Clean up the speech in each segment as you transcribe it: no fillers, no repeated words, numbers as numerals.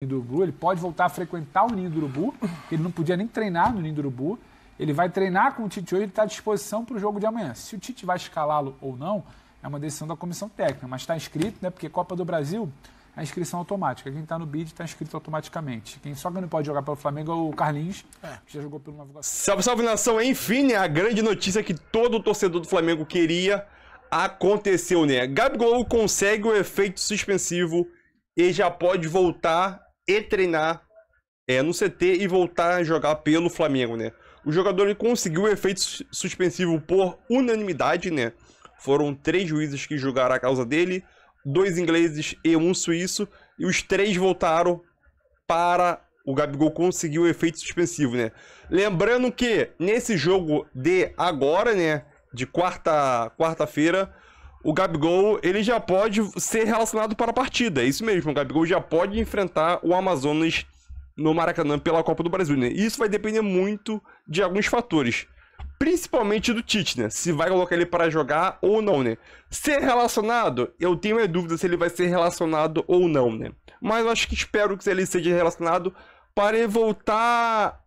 do Urubu, ele pode voltar a frequentar o Ninho do Urubu, ele não podia nem treinar no Ninho do Urubu, ele vai treinar com o Tite hoje, ele está à disposição para o jogo de amanhã. Se o Tite vai escalá-lo ou não, é uma decisão da comissão técnica, mas está inscrito, né? Porque Copa do Brasil, a inscrição automática. Quem está no BID está inscrito automaticamente. Quem só que não pode jogar pelo Flamengo é o Carlinhos, que já jogou pelo Nova Iguaçu. Salve, salve, nação! Enfim, a grande notícia que todo torcedor do Flamengo queria aconteceu, né? Gabigol consegue o efeito suspensivo e já pode voltar e treinar no CT e voltar a jogar pelo Flamengo, né? O jogador ele conseguiu o efeito suspensivo por unanimidade, né? Foram 3 juízes que julgaram a causa dele, 2 ingleses e 1 suíço, e os 3 voltaram para o Gabigol conseguir o efeito suspensivo, né? Lembrando que nesse jogo de agora, né, de quarta-feira, o Gabigol ele já pode ser relacionado para a partida. É isso mesmo, o Gabigol já pode enfrentar o Amazonas no Maracanã pela Copa do Brasil, né? Isso vai depender muito de alguns fatores. Principalmente do Tite, né? Se vai colocar ele para jogar ou não, né? Ser relacionado, eu tenho dúvida se ele vai ser relacionado ou não, né? Mas eu acho que espero que ele seja relacionado para ele voltar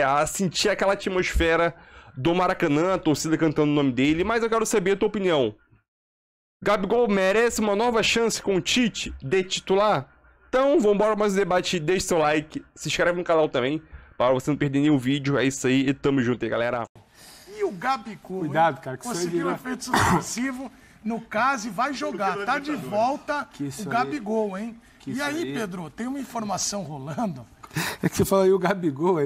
a sentir aquela atmosfera do Maracanã, a torcida cantando o nome dele. Mas eu quero saber a tua opinião. Gabigol merece uma nova chance com o Tite de titular? Então, vamos embora mais um debate. Deixe seu like, se inscreve no canal também, para você não perder nenhum vídeo. É isso aí e tamo junto aí, galera. E o Gabigol, cuidado, cara, que conseguiu um efeito suspensivo no caso e vai jogar. Tá de volta o Gabigol, hein? E aí, Pedro, tem uma informação rolando. É que você falou aí o Gabigol,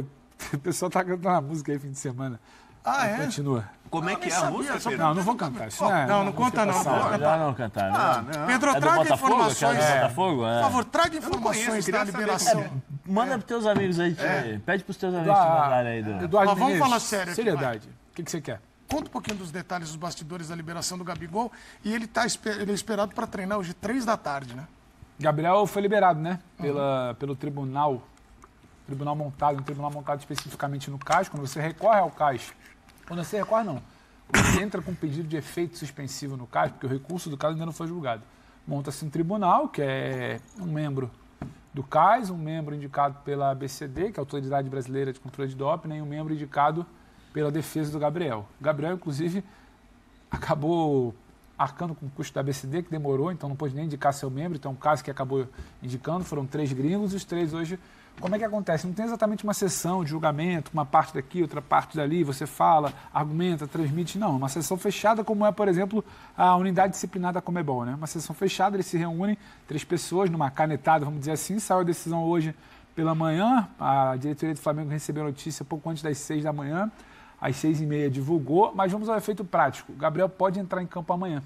o pessoal tá cantando uma música aí fim de semana. Ah, é? Continua. Como é que é a música, Pedro? Não vou cantar. Isso não conta não. Já não cantar, né? Pedro, É do traga Botafogo? informações. É do Botafogo? Por favor, traga informações da liberação. Manda pros teus amigos aí, pede pros teus amigos te mandarem aí. Eduardo Mas vamos Menezes, falar sério aqui, seriedade. O que você quer? Conta um pouquinho dos detalhes dos bastidores da liberação do Gabigol. E ele é esperado para treinar hoje 3 da tarde, né? Gabriel foi liberado, né? Pelo tribunal montado, um tribunal montado especificamente no CAS. Quando você recorre ao CAS, quando você recorre, não. Você entra com pedido de efeito suspensivo no CAS, porque o recurso do CAS ainda não foi julgado. Monta-se um tribunal, que é um membro do CAS, um membro indicado pela ABCD, que é a Autoridade Brasileira de Controle de Doping, e um membro indicado pela defesa do Gabriel. O Gabriel, inclusive, acabou arcando com o custo da ABCD, que demorou, então não pôde nem indicar seu membro, então um caso que acabou indicando, foram 3 gringos, e os 3 hoje... Como é que acontece? Não tem exatamente uma sessão de julgamento, uma parte daqui, outra parte dali, você fala, argumenta, transmite, não. Uma sessão fechada, como é, por exemplo, a unidade disciplinar da Conmebol, né? Uma sessão fechada, eles se reúnem, 3 pessoas, numa canetada, vamos dizer assim, saiu a decisão hoje pela manhã, a diretoria do Flamengo recebeu a notícia pouco antes das 6 da manhã, às 6h30 divulgou, mas vamos ao efeito prático. O Gabriel pode entrar em campo amanhã.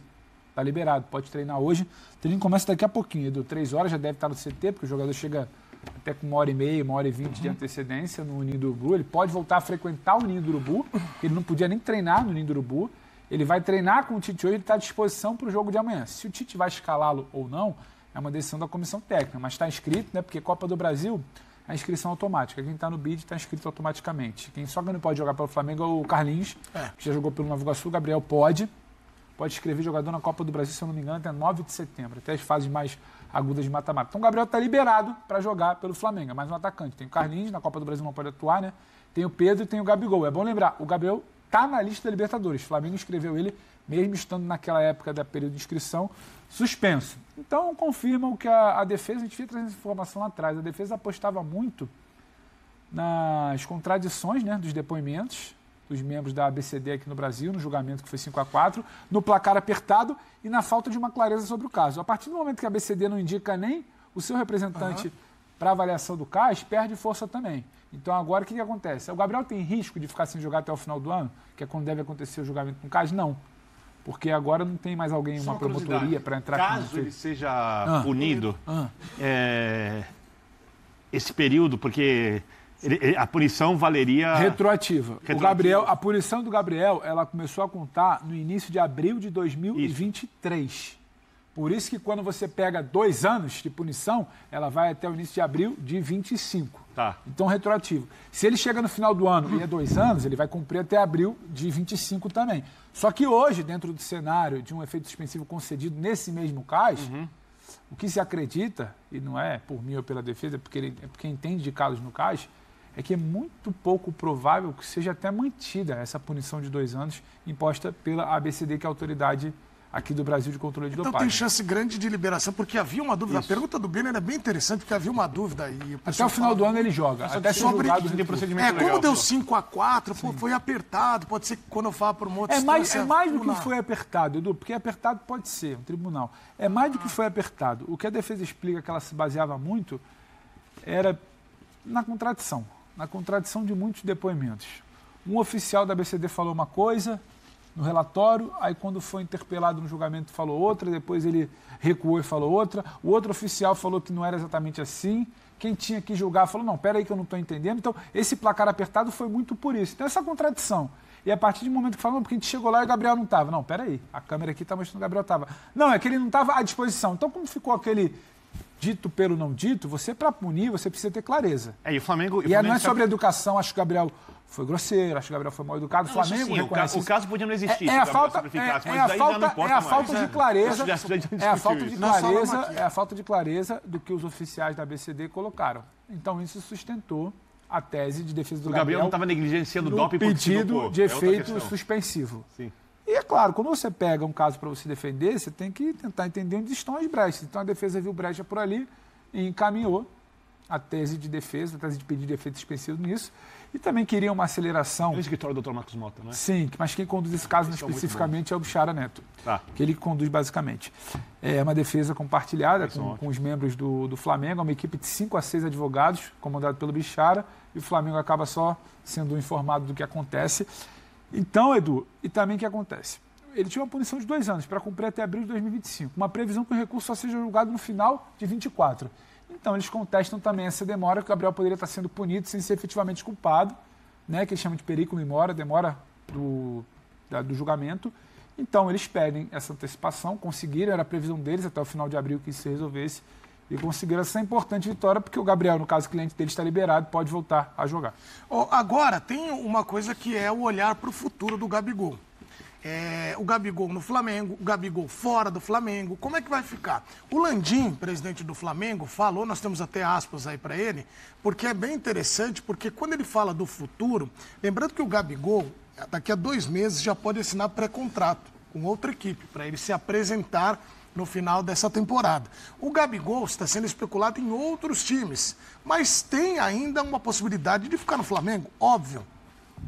Está liberado, pode treinar hoje. O treino começa daqui a pouquinho, Edu, 3 horas, já deve estar no CT, porque o jogador chega até com 1h30, 1h20 de antecedência no Ninho do Urubu. Ele pode voltar a frequentar o Ninho do Urubu, ele não podia nem treinar no Ninho do Urubu. Ele vai treinar com o Tite hoje, ele está à disposição para o jogo de amanhã. Se o Tite vai escalá-lo ou não, é uma decisão da comissão técnica, mas está inscrito, né? Porque Copa do Brasil, a inscrição automática. Quem está no BID está inscrito automaticamente. Quem só que não pode jogar pelo Flamengo é o Carlinhos, que já jogou pelo Nova Iguaçu. O Gabriel pode escrever jogador na Copa do Brasil, se eu não me engano, até 9 de setembro, até as fases mais agudas de mata-mata. Então o Gabriel está liberado para jogar pelo Flamengo, é mais um atacante. Tem o Carlinhos, na Copa do Brasil não pode atuar, né? Tem o Pedro e tem o Gabigol. É bom lembrar, o Gabriel está na lista da Libertadores. O Flamengo inscreveu ele, mesmo estando naquela época da período de inscrição, suspenso. Então confirmam que a defesa, a gente fica trazendo essa informação lá atrás, a defesa apostava muito nas contradições, né, dos depoimentos dos membros da ABCD aqui no Brasil, no julgamento que foi 5-4, no placar apertado e na falta de uma clareza sobre o caso. A partir do momento que a ABCD não indica nem o seu representante para avaliação do CAS, perde força também. Então agora o que acontece? O Gabriel tem risco de ficar sem jogar até o final do ano, que é quando deve acontecer o julgamento com o CAS? Não. Porque agora não tem mais alguém, uma promotoria para entrar... Caso ele seja punido, esse período, porque... a punição valeria... Retroativa. O Gabriel, a punição do Gabriel, ela começou a contar no início de abril de 2023. Isso. Por isso que quando você pega 2 anos de punição, ela vai até o início de abril de 25. Tá. Então, retroativo. Se ele chega no final do ano e é 2 anos, ele vai cumprir até abril de 25 também. Só que hoje, dentro do cenário de um efeito suspensivo concedido nesse mesmo caso, O que se acredita, e não é por mim ou pela defesa, é porque entende de casos no CAS, é que é muito pouco provável que seja até mantida essa punição de 2 anos imposta pela ABCD, que é a autoridade aqui do Brasil de controle de dopagem. Então tem chance grande de liberação, porque havia uma dúvida. Isso. A pergunta do Benner é bem interessante, porque havia uma dúvida aí. Até o final do ano ele joga. Até ser julgado de procedimento legal. Como deu 5-4, foi apertado, pode ser que quando eu falar por uma outra É mais do tribunal. que foi apertado, Edu, porque apertado pode ser, um tribunal. É mais do que foi apertado. O que a defesa explica que ela se baseava muito era na contradição de muitos depoimentos. Um oficial da ABCD falou uma coisa no relatório, aí quando foi interpelado no julgamento falou outra, depois ele recuou e falou outra, o outro oficial falou que não era exatamente assim, quem tinha que julgar falou, não, peraí que eu não estou entendendo. Então, esse placar apertado foi muito por isso. Então, essa contradição. E a partir do momento que falou, porque a gente chegou lá e o Gabriel não estava. Não, peraí, a câmera aqui está mostrando que o Gabriel estava. Não, é que ele não estava à disposição. Então, como ficou aquele dito pelo não dito, você, para punir, você precisa ter clareza. E o Flamengo... E não é sobre educação, acho que o Gabriel foi grosseiro, acho que o Gabriel foi mal educado. O Flamengo reconhece o caso podia não existir. É a falta de clareza do que os oficiais da ABCD colocaram. Então, isso sustentou a tese de defesa do Gabriel não estava negligenciando o doping porque pedido de efeito suspensivo. Sim. E é claro, quando você pega um caso para você defender, você tem que tentar entender onde estão as brechas. Então a defesa viu brecha por ali e encaminhou a tese de defesa, a tese de pedido de efeito suspensivo nisso. E também queria uma aceleração. É o escritório do Dr. Marcos Mota, não é? Sim, mas quem conduz esse caso especificamente é o Bichara Neto, que ele conduz basicamente. É uma defesa compartilhada com os membros do Flamengo, é uma equipe de 5 a 6 advogados, comandado pelo Bichara, e o Flamengo acaba só sendo informado do que acontece. Então, Edu, e também o que acontece? Ele tinha uma punição de 2 anos para cumprir até abril de 2025, uma previsão que o recurso só seja julgado no final de 24. Então, eles contestam também essa demora, que o Gabriel poderia estar sendo punido sem ser efetivamente culpado, né, que eles chamam de periculum in mora, demora do julgamento. Então, eles pedem essa antecipação, conseguiram, era a previsão deles até o final de abril que isso se resolvesse, e conseguiram essa importante vitória, porque o Gabriel, no caso, o cliente dele está liberado, pode voltar a jogar. Agora, tem uma coisa que é o olhar para o futuro do Gabigol. O Gabigol no Flamengo, o Gabigol fora do Flamengo, como é que vai ficar? O Landim, presidente do Flamengo, falou, nós temos até aspas aí para ele, porque é bem interessante, porque quando ele fala do futuro, lembrando que o Gabigol, daqui a 2 meses, já pode assinar pré-contrato com outra equipe, para ele se apresentar no final dessa temporada. O Gabigol está sendo especulado em outros times, mas tem ainda uma possibilidade de ficar no Flamengo, óbvio.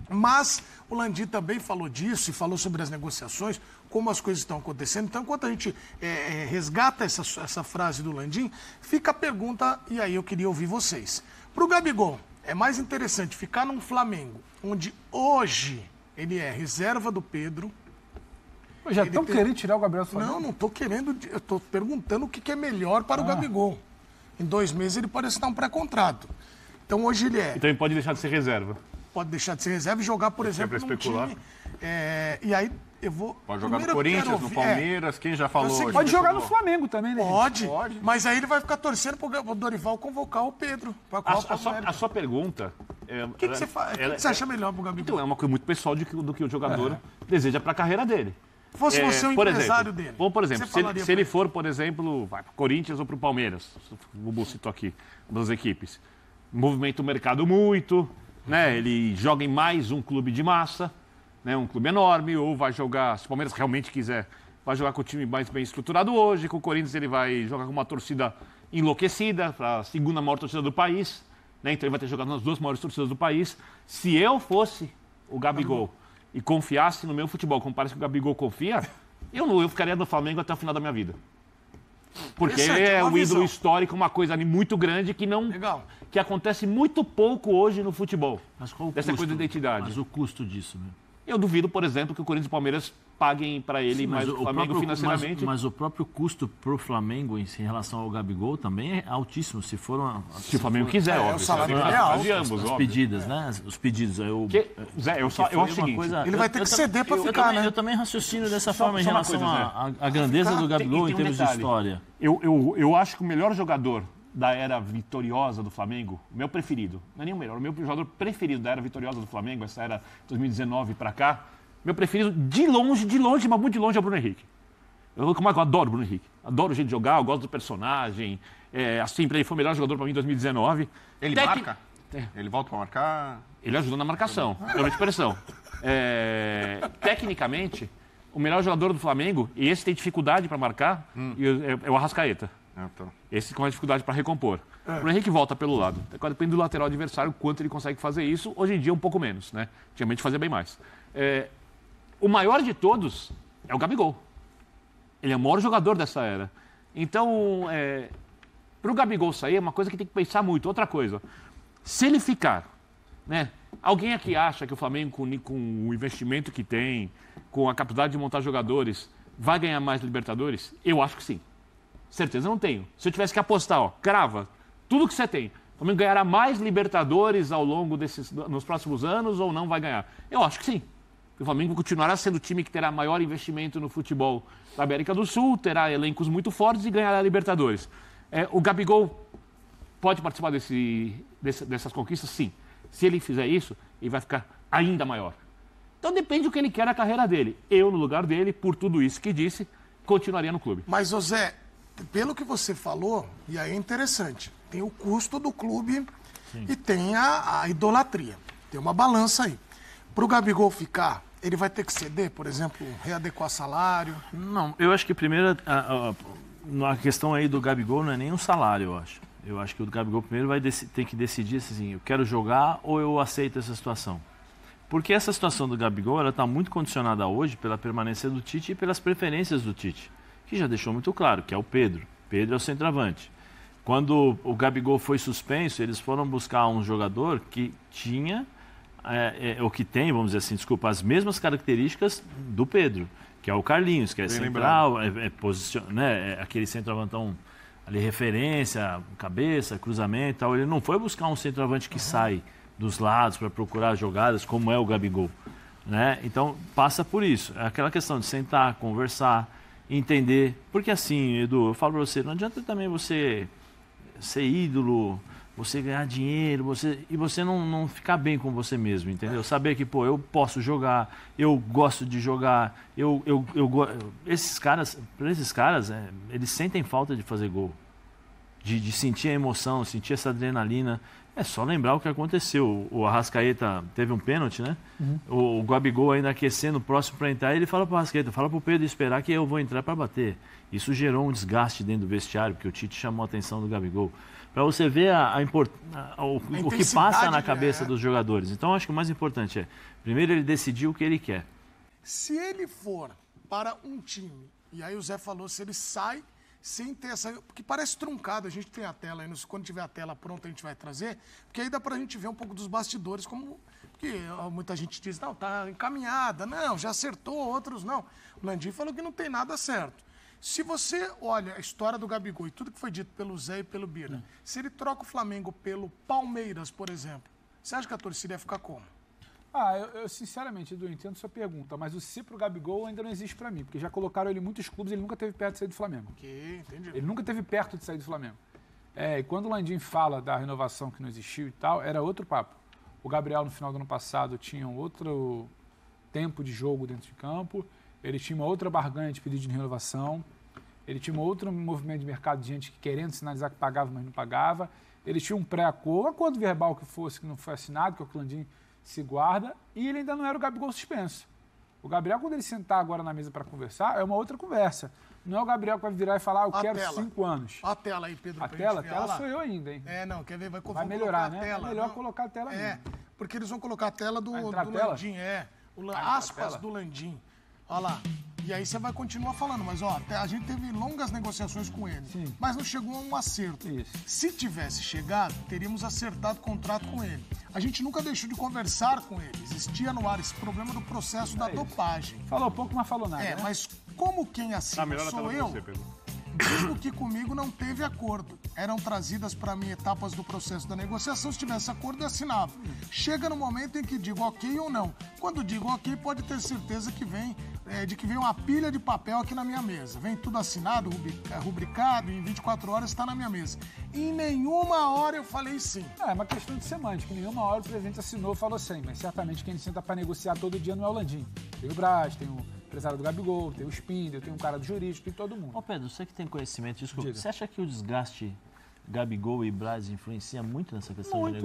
Mas o Landim também falou disso e falou sobre as negociações, como as coisas estão acontecendo. Então, enquanto a gente resgata essa frase do Landim, fica a pergunta, e aí eu queria ouvir vocês. Para o Gabigol, é mais interessante ficar num Flamengo, onde hoje ele é reserva do Pedro. Já estão querendo tirar o Gabriel do Flamengo? Não estou querendo, eu estou perguntando o que é melhor para o Gabigol. Em 2 meses ele pode assinar um pré-contrato. Então hoje ele é... Então ele pode deixar de ser reserva. Pode deixar de ser reserva e jogar, por exemplo, num time... E aí eu vou... Pode jogar no Corinthians, no Palmeiras, quem já falou... Pode jogar no Flamengo também, né? Pode, mas aí ele vai ficar torcendo para o Dorival convocar o Pedro. A sua pergunta... O que você acha melhor para o Gabigol? Então, é uma coisa muito pessoal do que o jogador deseja para a carreira dele. Fosse você o empresário dele. Bom, por exemplo, se ele for, por exemplo, vai para o Corinthians ou para o Palmeiras, o Bubu citou aqui, das equipes, movimenta o mercado muito, né? Ele joga em mais um clube de massa, né? Um clube enorme, ou vai jogar, se o Palmeiras realmente quiser, vai jogar com o time mais bem estruturado hoje, com o Corinthians ele vai jogar com uma torcida enlouquecida, a segunda maior torcida do país, né? Então ele vai ter jogado nas 2 maiores torcidas do país. Se eu fosse o Gabigol e confiasse no meu futebol, como parece que o Gabigol confia, eu ficaria no Flamengo até o final da minha vida. Porque ele é o ídolo histórico, uma coisa ali muito grande que acontece muito pouco hoje no futebol. Mas qual o dessa custo? Coisa de identidade. Mas o custo disso, né? Eu duvido, por exemplo, que o Corinthians e o Palmeiras paguem para ele mais o Flamengo financeiramente. Mas o próprio custo para o Flamengo em relação ao Gabigol também é altíssimo. Se o Flamengo quiser, óbvio. O salário é alto. As pedidas, né? Os pedidos. Eu acho o seguinte. Ele vai ter que ceder para ficar, né? Eu também raciocino dessa forma em relação à grandeza do Gabigol em termos de história. Eu acho que o melhor jogador da era vitoriosa do Flamengo, o meu preferido, não é nem o melhor, o meu jogador preferido da era vitoriosa do Flamengo, essa era 2019 para cá, meu preferido de longe, mas muito de longe é o Bruno Henrique. Como é que eu adoro o Bruno Henrique. Adoro o jeito de jogar, eu gosto do personagem. Assim, ele foi o melhor jogador para mim em 2019. Ele marca? Ele volta para marcar? Ele ajuda na marcação, realmente pressão. Tecnicamente, o melhor jogador do Flamengo, e esse tem dificuldade para marcar, é o Arrascaeta. Esse com a dificuldade para recompor. O Bruno Henrique volta pelo lado. Agora depende do lateral adversário, quanto ele consegue fazer isso. Hoje em dia, um pouco menos, né? Antigamente fazia bem mais. O maior de todos é o Gabigol. Ele é o maior jogador dessa era. Então, para o Gabigol sair, é uma coisa que tem que pensar muito. Outra coisa, se ele ficar, né? Alguém aqui acha que o Flamengo, com o investimento que tem, com a capacidade de montar jogadores, vai ganhar mais Libertadores? Eu acho que sim. Certeza não tenho. Se eu tivesse que apostar, crava, tudo que você tem. O Flamengo ganhará mais Libertadores ao longo nos próximos anos ou não vai ganhar? Eu acho que sim. O Flamengo continuará sendo o time que terá maior investimento no futebol da América do Sul, terá elencos muito fortes e ganhará a Libertadores. O Gabigol pode participar dessas conquistas? Sim. Se ele fizer isso, ele vai ficar ainda maior. Então depende do que ele quer na carreira dele. Eu, no lugar dele, por tudo isso que disse, continuaria no clube. Mas, José, pelo que você falou, e aí é interessante, tem o custo do clube e tem a idolatria. Tem uma balança aí. Para o Gabigol ficar, ele vai ter que ceder, por exemplo, readequar salário? Não, eu acho que primeiro a questão aí do Gabigol não é nem um salário, eu acho. Eu acho que o Gabigol primeiro tem que decidir assim, eu quero jogar ou eu aceito essa situação. Porque essa situação do Gabigol, ela está muito condicionada hoje pela permanência do Tite e pelas preferências do Tite, que já deixou muito claro, que é o Pedro. Pedro é o centroavante. Quando o Gabigol foi suspenso, eles foram buscar um jogador que tinha, ou que tem, vamos dizer assim, desculpa, as mesmas características do Pedro, que é o Carlinhos, que é central, aquele centroavantão ali, referência, cabeça, cruzamento e tal. Ele não foi buscar um centroavante que sai dos lados para procurar jogadas, como é o Gabigol, né? Então, passa por isso. É aquela questão de sentar, conversar, entender. Porque assim, Edu, eu falo para você, não adianta também você ser ídolo, você ganhar dinheiro, e você não ficar bem com você mesmo, entendeu? Saber que, eu posso jogar, eu gosto de jogar, esses caras, eles sentem falta de fazer gol, de sentir a emoção, sentir essa adrenalina. É só lembrar o que aconteceu. O Arrascaeta teve um pênalti, né? O Gabigol ainda aquecendo, próximo para entrar, ele fala para o Arrascaeta, fala para o Pedro esperar que eu vou entrar para bater. Isso gerou um desgaste dentro do vestiário, porque o Tite chamou a atenção do Gabigol. Para você ver o que passa na cabeça dos jogadores. Então, acho que o mais importante é, primeiro, ele decidir o que ele quer. Se ele for para um time, e aí o Zé falou, se ele sai sem ter essa... Porque parece truncado, a gente tem a tela aí, quando tiver a tela pronta a gente vai trazer, porque aí dá pra gente ver um pouco dos bastidores, como... Porque muita gente diz, não, tá encaminhada, não, já acertou, outros não. O Landim falou que não tem nada certo. Se você olha a história do Gabigol e tudo que foi dito pelo Zé e pelo Birna, se ele troca o Flamengo pelo Palmeiras, por exemplo, você acha que a torcida ia ficar como? Eu sinceramente, Edu, entendo sua pergunta, mas o se pro Gabigol ainda não existe pra mim, porque já colocaram ele em muitos clubes e ele nunca teve perto de sair do Flamengo. Ok, entendi. Ele nunca teve perto de sair do Flamengo. E quando o Landim fala da renovação que não existiu e tal, era outro papo. O Gabriel, no final do ano passado, tinha um outro tempo de jogo dentro de campo, ele tinha uma outra barganha de pedido de renovação, ele tinha um outro movimento de mercado de gente querendo sinalizar que pagava, mas não pagava, ele tinha um acordo verbal que fosse, que não foi assinado, que o Landim se guarda, e ele ainda não era o Gabigol suspenso. O Gabriel, quando ele sentar agora na mesa para conversar, é uma outra conversa. Não é o Gabriel que vai virar e falar, eu quero 5 anos. A tela aí, Pedro. A tela sou eu ainda, hein? Não, quer ver? Vai melhorar, né? É melhor colocar a tela mesmo. Porque eles vão colocar a tela do Landim, aspas do Landim. Olha lá. E aí você vai continuar falando, mas a gente teve longas negociações com ele, mas não chegou a um acerto. Isso. Se tivesse chegado, teríamos acertado o contrato com ele. A gente nunca deixou de conversar com ele. Existia no ar esse problema do processo da dopagem. Falou pouco, mas falou nada. Mas como quem assina sou eu, digo que comigo não teve acordo. Eram trazidas para mim etapas do processo da negociação. Se tivesse acordo, eu assinava. Chega no momento em que digo ok ou não. Quando digo ok, pode ter certeza que vem uma pilha de papel aqui na minha mesa. Vem tudo assinado, rubricado, em 24 horas está na minha mesa. Em nenhuma hora eu falei sim. É uma questão de semântica. Em nenhuma hora o presidente assinou e falou sim. Mas certamente quem senta para negociar todo dia não é o Landim. Tem o Braz, tem o empresário do Gabigol, tem o Spindle, tem um cara do jurídico, tem todo mundo. Ô Pedro, você que tem conhecimento disso, Diga. você acha que o desgaste Gabigol e Braz influencia muito nessa questão de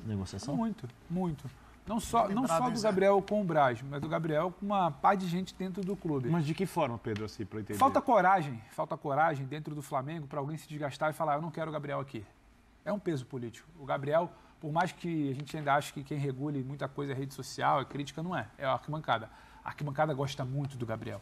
negociação? Muito, muito. Não só do Gabriel com o Braz, mas do Gabriel com uma par de gente dentro do clube. Mas de que forma, Pedro, assim, para entender? Falta coragem dentro do Flamengo para alguém se desgastar e falar, eu não quero o Gabriel aqui. É um peso político. O Gabriel, por mais que a gente ainda ache que quem regule muita coisa é rede social, é crítica, não é. É a arquibancada. A arquibancada gosta muito do Gabriel.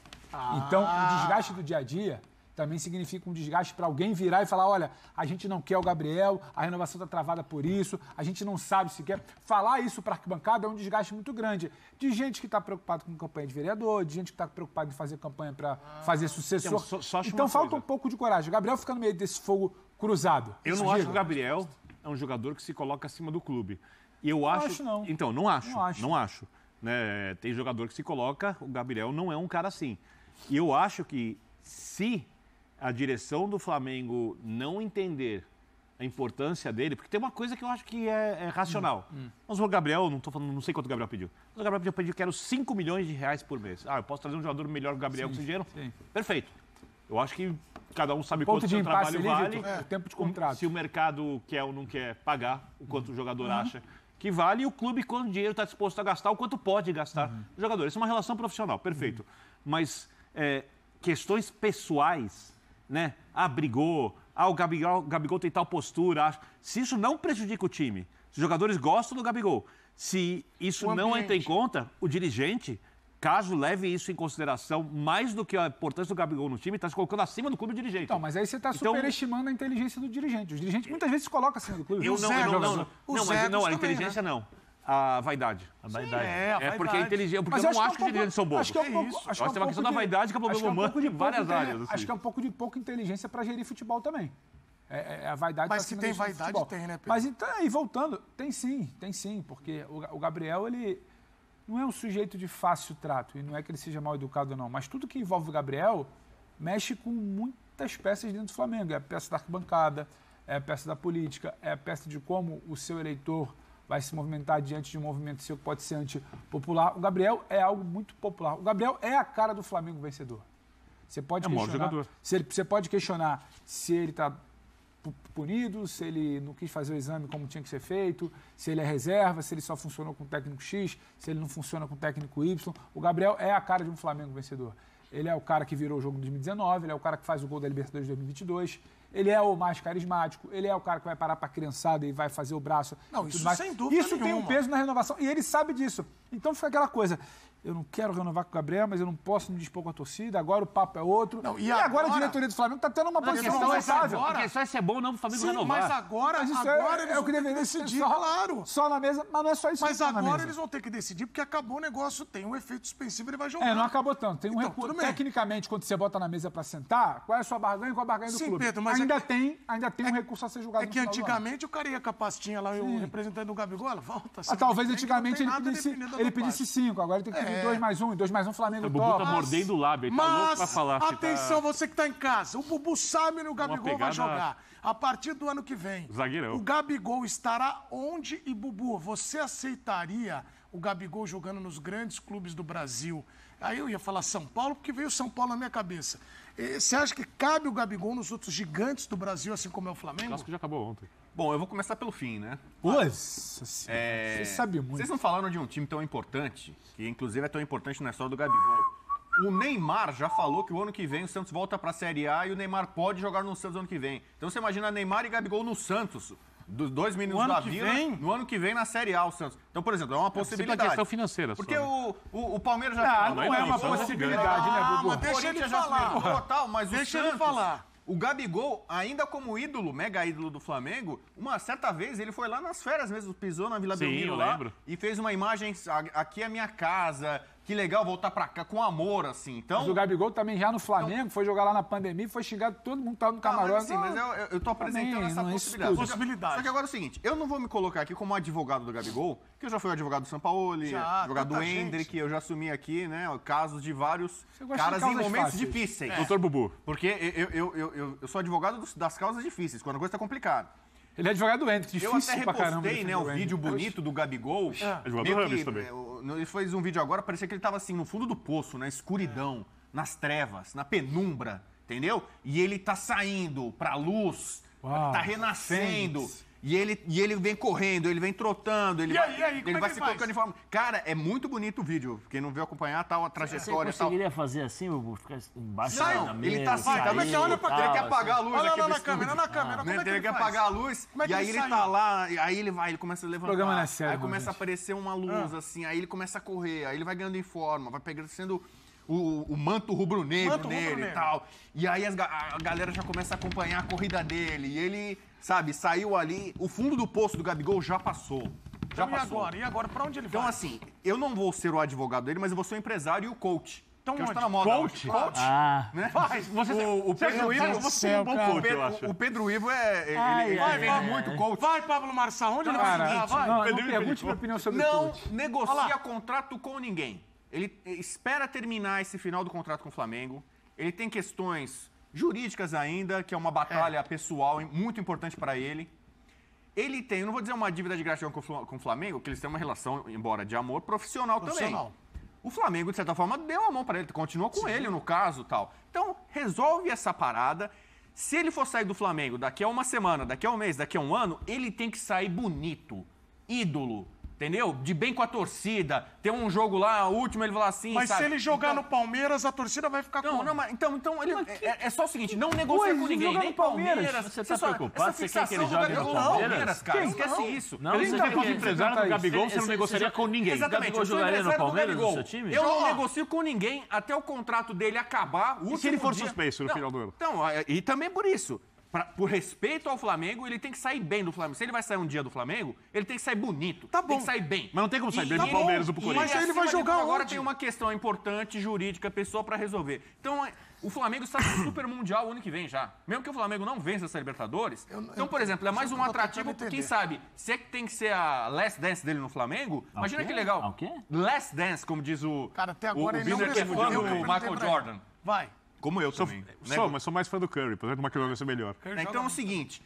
Então, o desgaste do dia a dia também significa um desgaste para alguém virar e falar, olha, a gente não quer o Gabriel, a renovação está travada por isso, a gente não sabe se quer. Falar isso para a arquibancada é um desgaste muito grande. De gente que está preocupada com campanha de vereador, de gente que está preocupada em fazer campanha para fazer sucessor. Então falta um pouco de coragem. O Gabriel fica no meio desse fogo cruzado. Eu não acho que o Gabriel é um jogador que se coloca acima do clube. E eu acho... não. Então, não acho. Né? Tem jogador que se coloca, o Gabriel não é um cara assim. E eu acho que se a direção do Flamengo não entender a importância dele, porque tem uma coisa que eu acho que é racional. Mas o Gabriel, não sei quanto o Gabriel pediu. Mas o Gabriel pediu, quero 5 milhões de reais por mês. Eu posso trazer um jogador melhor que o Gabriel com esse dinheiro? Sim. Perfeito. Eu acho que cada um sabe Ponto quanto de seu impasse trabalho ali, vale. Vitor, o tempo de contrato. Se o mercado quer ou não quer pagar o quanto o jogador acha que vale, e o clube, quanto dinheiro está disposto a gastar, o quanto pode gastar o jogador. Isso é uma relação profissional, perfeito. Mas questões pessoais, né? Brigou, o Gabigol tem tal postura. Se isso não prejudica o time, se os jogadores gostam do Gabigol, se isso não entra em conta, o dirigente, caso leve isso em consideração, mais do que a importância do Gabigol no time, está se colocando acima do clube o dirigente. Então, mas aí você está superestimando a inteligência do dirigente. Os dirigentes muitas vezes se colocam acima do clube. A inteligência não. A vaidade. A vaidade. Porque a inteligência. Porque eu não acho que os dirigentes são bobos. Acho que é um pouco. Acho que tem uma questão da vaidade que é problema humano em várias áreas. Acho que é um pouco de pouca inteligência para gerir futebol também. É a vaidade. Mas se tem vaidade, tem, né, Pedro? Mas então, aí voltando, tem sim, porque o Gabriel, ele não é um sujeito de fácil trato, e não é que ele seja mal educado, não, mas tudo que envolve o Gabriel mexe com muitas peças dentro do Flamengo. É a peça da arquibancada, é a peça da política, é a peça de como o seu eleitor vai se movimentar diante de um movimento seu que pode ser antipopular. O Gabriel é algo muito popular. O Gabriel é a cara do Flamengo vencedor. Você pode você pode questionar se ele está punido, se ele não quis fazer o exame como tinha que ser feito, se ele é reserva, se ele só funcionou com o técnico X, se ele não funciona com o técnico Y. O Gabriel é a cara de um Flamengo vencedor. Ele é o cara que virou o jogo em 2019, ele é o cara que faz o gol da Libertadores de 2022, ele é o mais carismático, ele é o cara que vai parar para a criançada e vai fazer o braço. Não, isso mais. sem dúvida Isso nenhuma. tem um peso na renovação e ele sabe disso. Então fica aquela coisa, eu não quero renovar com o Gabriel, mas eu não posso me dispor com a torcida, agora o papo é outro. Não, e agora a diretoria do Flamengo está tendo uma posição confortável. A questão é se é bom ou não para o Flamengo renovar. Mas agora Mas isso eles é vão o que ter deveria decidir, só, claro. Só na mesa, mas não é só isso. Mas que tá na agora mesa. eles vão ter que decidir, porque acabou o negócio, tem um efeito suspensivo, ele vai jogar. Não acabou tanto. Tem um Então, recurso. tudo bem. Tecnicamente, quando você bota na mesa para sentar, qual é a sua barganha e qual a barganha do Sim, clube? Pedro, mas ainda tem um recurso a ser julgado É no que final do ano. antigamente o cara ia com a pastinha lá, o representante do Gabigol, ela volta. Talvez antigamente ele pedisse 5, agora ele tem que pedir 2 mais 1, 2 mais 1 Flamengo O Bubu tá top. mordendo o lábio, ele tá louco pra falar. Atenção, você que tá em casa, o Bubu sabe que o Gabigol vai jogar. A partir do ano que vem, Zagueirão. o Gabigol estará onde? E, Bubu, você aceitaria o Gabigol jogando nos grandes clubes do Brasil? Aí eu ia falar São Paulo, porque veio São Paulo na minha cabeça. Você acha que cabe o Gabigol nos outros gigantes do Brasil, assim como é o Flamengo? Acho que já acabou ontem. Bom, eu vou começar pelo fim, né? Nossa senhora, você sabe muito. Vocês não falaram de um time tão importante, que inclusive é tão importante na história do Gabigol. O Neymar já falou que o ano que vem o Santos volta pra Série A e o Neymar pode jogar no Santos no ano que vem. Então você imagina Neymar e Gabigol no Santos, dos 2 meninos da Vila, no ano que vem na Série A o Santos. Então, por exemplo, é uma possibilidade. É questão financeira porque só, o Palmeiras já... Não é uma possibilidade, né, Bubu? Mas deixa ele falar. Tal, mas Deixa o Santos, ele falar. O Gabigol, ainda como ídolo, mega ídolo do Flamengo, uma certa vez ele foi lá nas férias mesmo, pisou na Vila Belmiro lá e fez uma imagem, aqui é minha casa, que legal voltar pra cá, com amor, assim. Então, Mas o Gabigol também já no Flamengo, foi jogar lá na pandemia, foi xingado, todo mundo tava no camarote. Mas eu tô apresentando essa possibilidade. Só que agora é o seguinte, eu não vou me colocar aqui como advogado do Gabigol, que eu já fui advogado do Sampaoli, advogado do Hendrick, eu já assumi aqui, né, casos de vários caras em momentos difíceis. Doutor Bubu. Porque eu sou advogado das causas difíceis, quando a coisa tá complicada. Ele é advogado do Hendrick, Eu difícil até pra caramba. repostei, né, o defender vídeo Hendrick. bonito do Gabigol. É jogador Meio do Rams que, também. Ele fez um vídeo agora, parecia que ele tava assim, no fundo do poço, na escuridão, nas trevas, na penumbra, entendeu? E ele tá saindo pra luz, Uau, tá renascendo. Fênix. E ele vem correndo, ele vem trotando, ele E vai, aí, como é ele que vai ele se faz? colocando em forma. Cara, é muito bonito o vídeo. Quem não viu acompanhar, tal, a Você trajetória e tal. conseguiria fazer assim, Bubu? Ficar embaixo Não, da mesa? ele tá assim, como é que olha pra ele quer apagar a luz Olha aqui lá do na estúdio. câmera, na câmera. Como é que Ele ele quer faz? apagar a luz, Como é que e aí ele ele saiu? tá lá, e aí ele vai, ele começa a levantar. programa não é sério, aí não, começa a gente. aparecer uma luz, assim, aí ele começa a correr, aí ele vai ganhando em forma, vai pegando, sendo o manto rubro-negro Manto nele rubro-negro. e tal. E aí a galera já começa a acompanhar a corrida dele, e ele, sabe, saiu ali, o fundo do poço do Gabigol já passou. Já Então, passou. E agora? Pra onde ele Então, vai? assim, eu não vou ser o advogado dele, mas eu vou ser o empresário e o coach. Então que hoje onde? tá na moda. Coach? Hoje. Coach. Ah, Né? O Pedro Pedro Ivo, Ivo, você é um bom coach, eu acho. o Pedro Ivo ele ai, vende ai. muito coach. Vai, Pablo Marçal, onde ele vai Cara, jogar? Vai. não, Pedro não Ivo, pergunte minha opinião sobre Não coach. negocia contrato com ninguém. Ele espera terminar esse final do contrato com o Flamengo. Ele tem questões jurídicas ainda, que é uma batalha pessoal muito importante para ele. Ele tem, eu não vou dizer uma dívida de gratidão com o Flamengo, que eles têm uma relação, embora de amor, profissional também. O Flamengo, de certa forma, deu a mão para ele, continuou com ele no caso tal. Então, resolve essa parada. Se ele for sair do Flamengo daqui a uma semana, daqui a um mês, daqui a um ano, ele tem que sair bonito, ídolo, entendeu? De bem com a torcida. Tem um jogo lá, o último, ele vai lá assim, Mas sabe? se ele jogar Então- no Palmeiras, a torcida vai ficar Não, com... não, mas então ele, é só o seguinte, não negocia com ninguém, nem Palmeiras. Você tá preocupado? Essa Você quer que ele fixação jogue do no Gabigol, Palmeiras? cara, esquece isso. Não, Ele você já quer fosse que- empresário do Gabigol, você não você- negociaria com ninguém. Exatamente, Gabigol eu sou jogaria no empresário do Palmeiras, Gabigol. no seu time? Eu não negocio com ninguém até o contrato dele acabar. O E se ele último for dia- suspenso no final do ano? Então, e também por isso. Por respeito ao Flamengo, ele tem que sair bem do Flamengo. Se ele vai sair um dia do Flamengo, ele tem que sair bonito. Tá Tem bom. que sair bem. Mas não tem como sair bem E- do Palmeiras ou pro e- Corinthians. Mas aí ele vai acima de jogar tudo, agora onde? tem uma questão importante, jurídica, pessoal pra resolver. Então, o Flamengo está no Super Mundial o ano que vem já. Mesmo que o Flamengo não vença essa Libertadores. Então, por exemplo, é mais um eu tô atrativo, tentando quem entender. sabe, se é que tem que ser a last dance dele no Flamengo, imagina quê? que legal. Ao quê? Last dance, como diz o Cara, até agora o ele não Binder, que é fã respondeu. do Eu perguntei Michael pra ele. Jordan. Vai. Como eu também. né? Mas sou mais fã do Curry, por exemplo, o McLaren ser melhor. Então é o seguinte,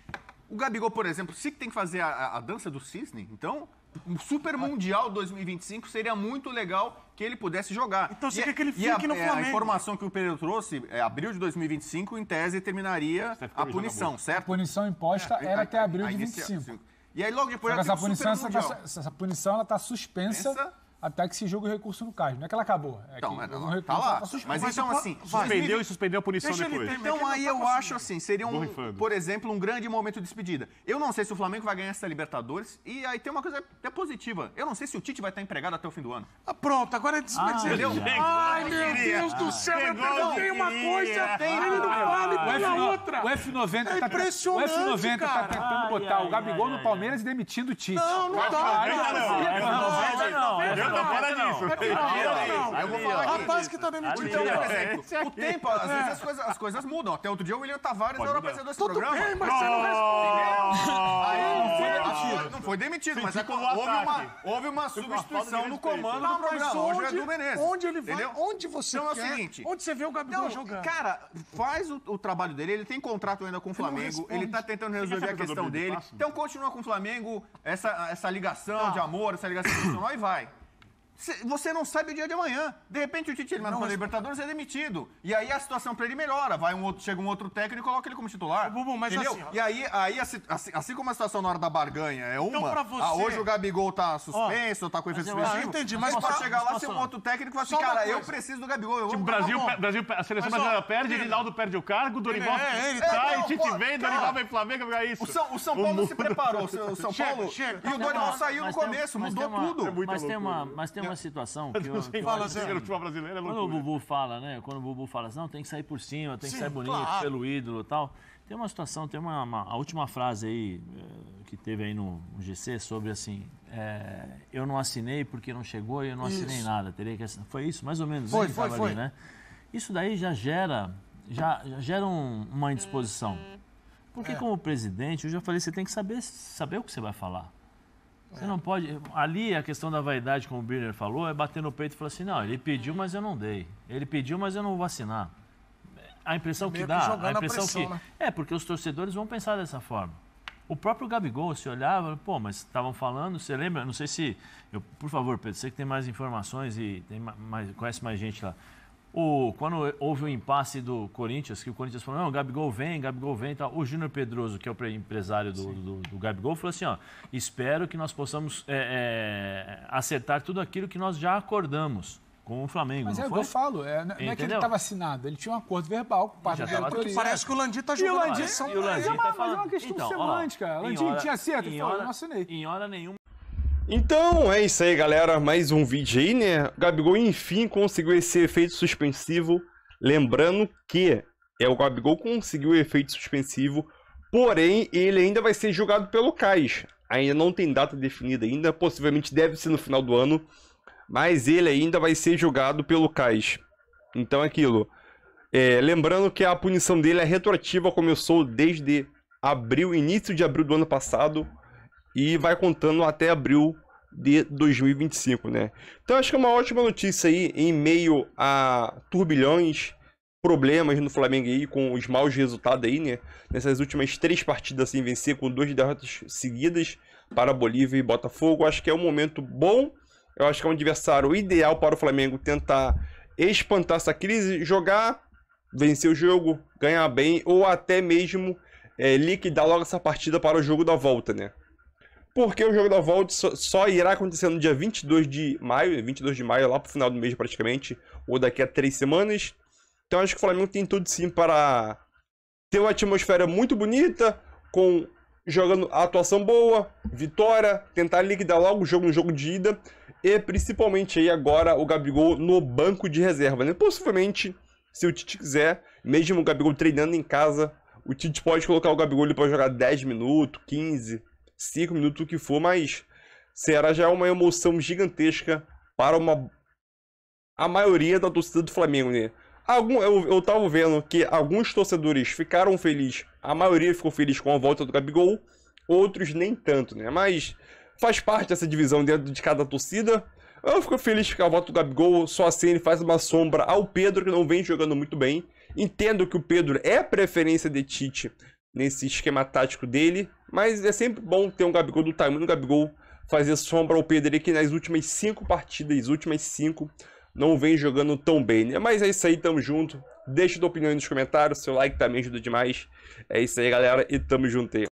o Gabigol, por exemplo, se tem que fazer a dança do cisne, então o Super Mundial 2025 seria muito legal que ele pudesse jogar. Então você quer que ele e fique no A Flamengo? informação que o Pedro trouxe, abril de 2025, em tese, terminaria Steph a Curry punição, A certo? punição imposta era até abril de Aí esse- 25. E aí logo depois Só que já essa tem o punição, Super Mundial. essa punição ela tá suspensa Suspensa. até que se julgue o recurso no caso. Não é que ela acabou. É Então, que mas houve não, um recurso, tá ela lá. tá suspensa. Mas Mas então, eu- assim, vai. Suspendeu e suspendeu a punição Deixa ele depois. terminar. Então aí eu acho assim, seria Borrifando. por exemplo, um grande momento de despedida. Eu não sei se o Flamengo vai ganhar essa Libertadores e aí tem uma coisa até positiva. Eu não sei se o Tite vai estar empregado até o fim do ano. Ah, pronto, agora é Entendeu? Ai, meu Deus do céu, eu perguntei uma coisa, ele não vale pela outra. O F90 É tá, impressionante, o F90 tá cara. tentando botar o Gabigol no Palmeiras e demitindo o Tite. Não, não dá. Eu tô fora disso. Eu vou falar aqui. Rapaz que tá demitido. Então, por exemplo, o tempo, às vezes as coisas mudam. Até outro dia o William Tavares era o apresentador desse Tudo programa. bem, mas você não responde. Aí não foi demitido. Não foi demitido, mas houve uma substituição no comando do Tá, mas programa. Hoje é do Menezes. onde ele vai? Entendeu? Onde você Então é o quer? seguinte. Onde você vê o Gabigol Não, jogando? cara, faz o trabalho dele. Ele tem contrato ainda com o Flamengo. responde. Ele tá tentando resolver a apresentador questão do dele. Passo? Então continua com o Flamengo, essa ligação de amor, essa ligação profissional e vai. Você não sabe o dia de amanhã. De repente o Tite ele manda para a Libertadores e é demitido. E aí a situação para ele melhora. Chega um outro técnico e coloca ele como titular. Bubu, mas entendeu? assim, ó. E aí assim como a situação na hora da barganha é uma. Então, pra você- hoje o Gabigol tá suspenso, tá com efeito eu suspensivo. acho- entendi, mas mas pode posso- chegar lá posso- ser um outro técnico e falar assim, Só uma cara, eu coisa. preciso do Gabigol. Eu O vou- Brasil, tá bom. a seleção Mas, ó, brasileira perde, Pedro. Rinaldo perde o cargo, Dorival ele sai, não, Tite pô, vem, cara. Dorival vem Flamengo, é isso. O São Paulo não se preparou. O São Chega, Paulo. chega. E o Dorival saiu no Mas tem- começo, mas mudou tem uma- tudo. muita Mas tem uma situação que eu Fala, acho Zé. assim, O futebol brasileiro é quando o loucura. Bubu fala, né? Quando o Bubu fala assim, não, tem que sair por cima, tem que Sim, sair bonito, claro. pelo ídolo e tal. Tem uma situação, tem a última frase aí que teve aí no GC sobre assim, eu não assinei porque não chegou e eu não assinei Isso. nada. Teria que assinar. Foi isso, mais ou menos. Foi, né, que foi, tava foi. ali, né? Isso daí já gera uma indisposição. Porque como presidente, eu já falei, você tem que saber o que você vai falar. Você não pode... Ali a questão da vaidade, como o Birner falou, é bater no peito e falar assim, não, ele pediu, mas eu não dei. Ele pediu, mas eu não vou assinar. A impressão que Meio que dá, jogando a a impressão pressão, que... né? É, porque os torcedores vão pensar dessa forma. O próprio Gabigol, se olhava, pô, mas estavam falando, você lembra? Não sei se... por favor, Pedro, você que tem mais informações e conhece mais gente lá. Quando houve o impasse do Corinthians, que o Corinthians falou, não, Gabigol vem e tal. O Júnior Pedroso, que é o empresário do Gabigol, falou assim, ó, espero que nós possamos acertar tudo aquilo que nós já acordamos com o Flamengo. Mas não é o que foi? eu falo, não é que ele estava assinado, ele tinha um acordo verbal com o parte da diretoria. Parece que o Landim tá E o jogando Landim, ação. e o Landim mas tá é uma questão Então, semântica. ó, Landim tinha acerto, ele falou, eu não assinei. Em hora nenhuma. Então é isso aí, galera. Mais um vídeo aí, né? O Gabigol, enfim, conseguiu esse efeito suspensivo. Lembrando que o Gabigol conseguiu o efeito suspensivo, porém, ele ainda vai ser julgado pelo CAS. Ainda não tem data definida ainda, possivelmente deve ser no final do ano, mas ele ainda vai ser julgado pelo CAS. Então é aquilo. Lembrando que a punição dele é retroativa, começou desde início de abril do ano passado, e vai contando até abril de 2025, né? Então acho que é uma ótima notícia aí, em meio a turbilhões, problemas no Flamengo aí, com os maus resultados aí, né? Nessas últimas 3 partidas sem vencer, com 2 derrotas seguidas para Bolívia e Botafogo. Acho que é um momento bom, eu acho que é um adversário ideal para o Flamengo tentar espantar essa crise, jogar, vencer o jogo, ganhar bem, ou até mesmo liquidar logo essa partida para o jogo da volta, né? Porque o jogo da volta só irá acontecer no dia 22 de maio, lá pro final do mês praticamente, ou daqui a 3 semanas. Então acho que o Flamengo tem tudo sim para ter uma atmosfera muito bonita, jogando a atuação boa, vitória, tentar liquidar logo o jogo no jogo de ida, e principalmente aí agora o Gabigol no banco de reserva, né? Possivelmente, se o Tite quiser, mesmo o Gabigol treinando em casa, o Tite pode colocar o Gabigol ali para jogar 10 minutos, 15, 5 minutos, o que for, mas será já uma emoção gigantesca para a maioria da torcida do Flamengo, né? Eu tava vendo que alguns torcedores ficaram felizes, a maioria ficou feliz com a volta do Gabigol, outros nem tanto, né? Mas faz parte dessa divisão dentro de cada torcida. Eu fico feliz com a volta do Gabigol, só assim ele faz uma sombra ao Pedro, que não vem jogando muito bem. Entendo que o Pedro é a preferência de Tite nesse esquema tático dele, mas é sempre bom ter um Gabigol do tamanho do Gabigol, fazer sombra ao Pedro ali, que nas últimas 5 partidas, não vem jogando tão bem, né? Mas é isso aí, tamo junto. Deixa tua opinião aí nos comentários, seu like também ajuda demais. É isso aí, galera, e tamo junto aí.